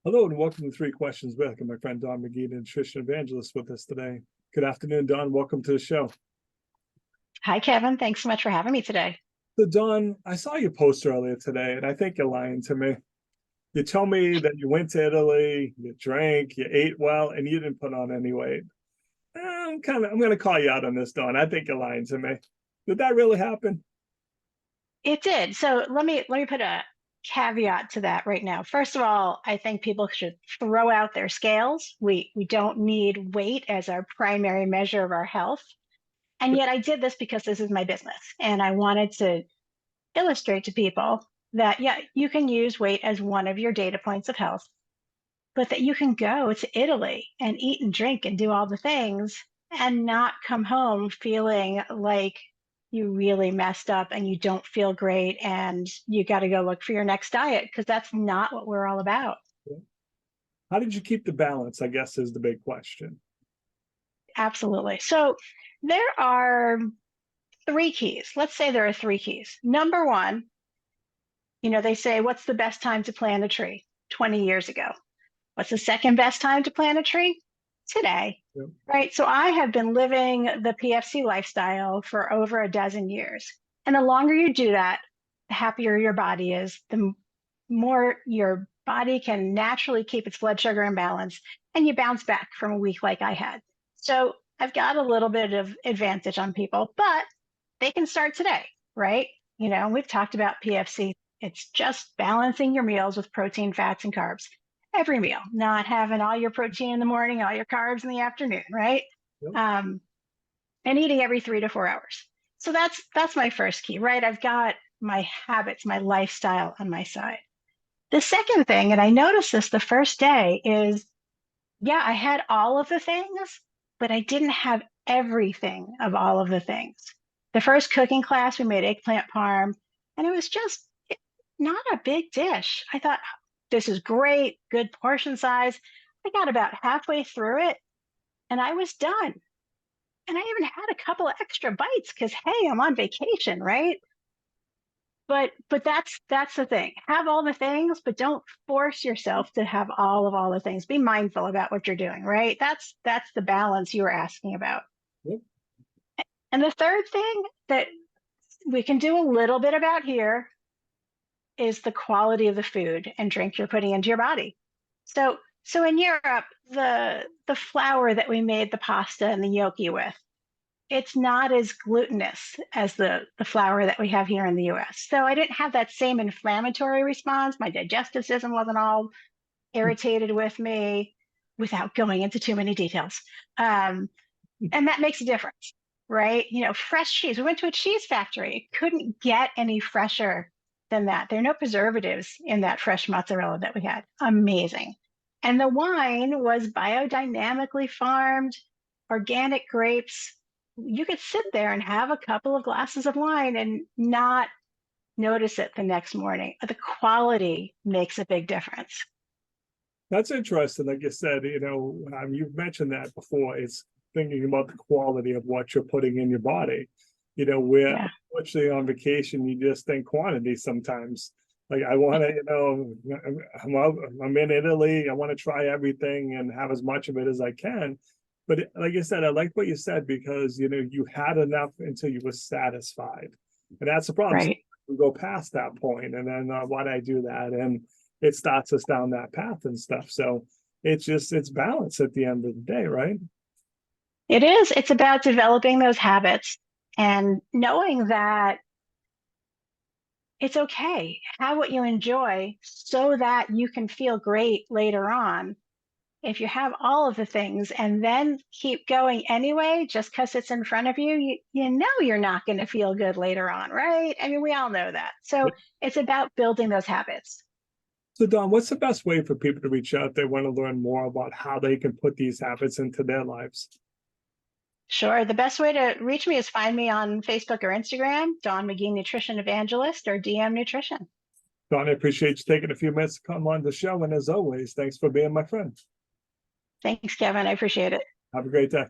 Hello and welcome to Three Questions with my friend Don McGee, the nutrition evangelist, with us today. Good afternoon, Don. Welcome to the show. Hi, Kevin. Thanks so much for having me today. So, Don, I saw your post earlier today, and I think you're lying to me. You told me that you went to Italy, you drank, you ate well, and you didn't put on any weight. I'm going to call you out on this, Don. I think you're lying to me. Did that really happen? It did. So let me put a caveat to that right now. First of all, I think people should throw out their scales. We don't need weight as our primary measure of our health. And yet I did this because this is my business. And I wanted to illustrate to people that, yeah, you can use weight as one of your data points of health, but that you can go to Italy and eat and drink and do all the things and not come home feeling like you really messed up and you don't feel great and you got to go look for your next diet, because that's not what we're all about. How did you keep the balance, I guess, is the big question. Absolutely. So there are three keys. Let's say there are three keys. Number one, they say, what's the best time to plant a tree? 20 years ago. What's the second best time to plant a tree? Today, Yep. Right? So I have been living the PFC lifestyle for over a dozen years. And the longer you do that, the happier your body is, the more your body can naturally keep its blood sugar in balance, and you bounce back from a week like I had. So I've got a little bit of advantage on people, but they can start today, right? We've talked about PFC. It's just balancing your meals with protein, fats, and carbs. Every meal, not having all your protein in the morning, all your carbs in the afternoon, right? Yep. And eating every 3 to 4 hours. So that's my first key, right? I've got my habits, my lifestyle on my side. The second thing, and I noticed this the first day, is, yeah, I had all of the things, but I didn't have everything of all of the things. The first cooking class, we made eggplant parm, and it was just not a big dish. I thought, this is great, good portion size. I got about halfway through it and I was done. And I even had a couple of extra bites because, hey, I'm on vacation, right? But that's the thing. Have all the things, but don't force yourself to have all the things. Be mindful about what you're doing, right? That's the balance you were asking about. Yep. And the third thing that we can do a little bit about here is the quality of the food and drink you're putting into your body. So in Europe, the flour that we made the pasta and the gnocchi with, it's not as glutinous as the flour that we have here in the US. So I didn't have that same inflammatory response. My digestive system wasn't all irritated with me, without going into too many details. And that makes a difference, right? Fresh cheese. We went to a cheese factory. Couldn't get any fresher than that. There are no preservatives in that fresh mozzarella that we had. Amazing. And the wine was biodynamically farmed, organic grapes. You could sit there and have a couple of glasses of wine and not notice it the next morning. The quality makes a big difference. That's interesting. Like you said, you've mentioned that before. It's thinking about the quality of what you're putting in your body. Where Unfortunately on vacation, you just think quantity sometimes. Like I want to, I'm in Italy. I want to try everything and have as much of it as I can. But like I said, I like what you said, because, you had enough until you were satisfied. And that's the problem. Right. We go past that point, and then why did I do that? And it starts us down that path and stuff. So it's balance at the end of the day, right? It is. It's about developing those habits and knowing that it's okay. Have what you enjoy so that you can feel great later on. If you have all of the things and then keep going anyway, just because it's in front of you, you're not going to feel good later on, right? I mean, we all know that. So it's about building those habits. So Don, what's the best way for people to reach out if they want to learn more about how they can put these habits into their lives? Sure. The best way to reach me is find me on Facebook or Instagram, Don McGee Nutrition Evangelist, or DM Nutrition. Don, I appreciate you taking a few minutes to come on the show. And as always, thanks for being my friend. Thanks, Kevin. I appreciate it. Have a great day.